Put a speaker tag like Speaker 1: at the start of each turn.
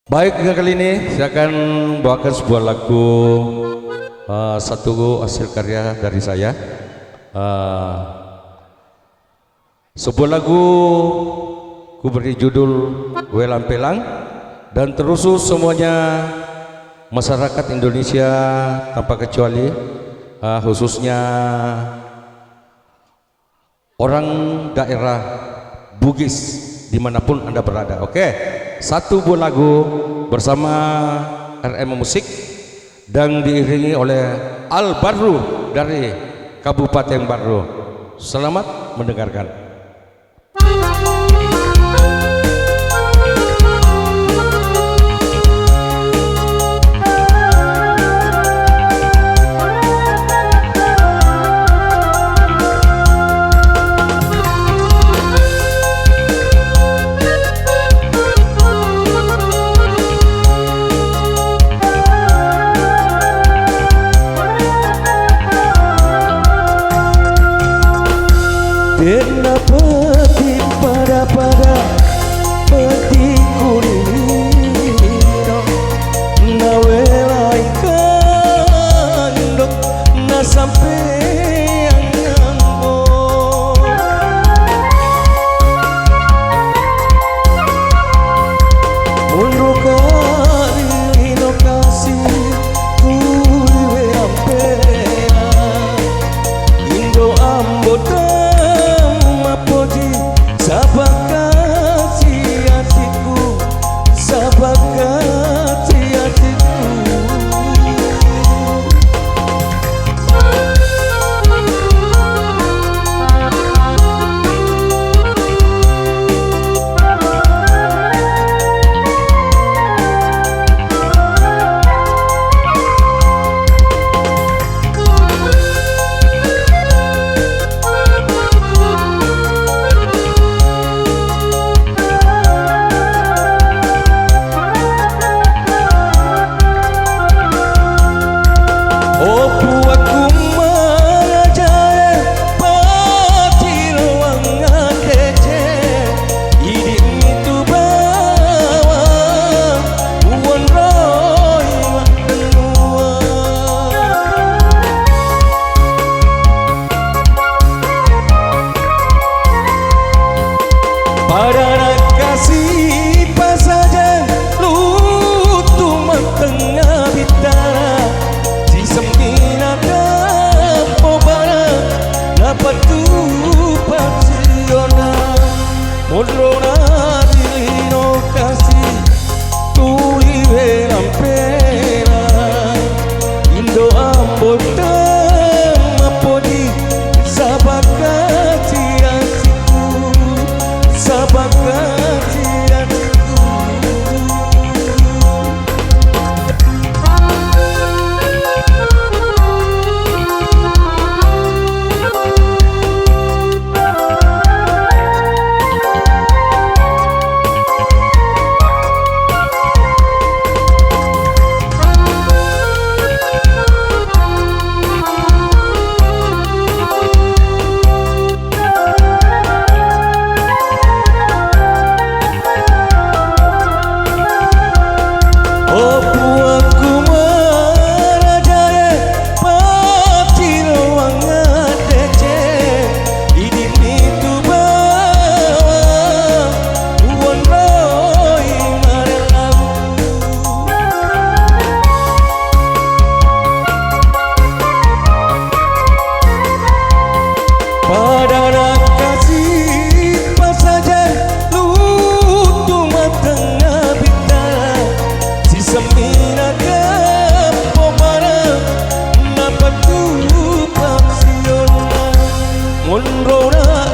Speaker 1: Baik, kali ini saya akan bawakan sebuah lagu, satu hasil karya dari saya. Sebuah lagu ku beri judul Welang Pelang, dan terusus semuanya masyarakat Indonesia tanpa kecuali, khususnya orang daerah Bugis dimanapun Anda berada. Oke, satu buah lagu bersama RM Musik dan diiringi oleh Al Barru dari Kabupaten Barru. Selamat mendengarkan.
Speaker 2: Kena peti pada peti kulino na welai kandok na sampean nyambo mundur kari lokasi kuliwe ampera Indo ambota sabakati hatiku, sabakati hatiku. Munro na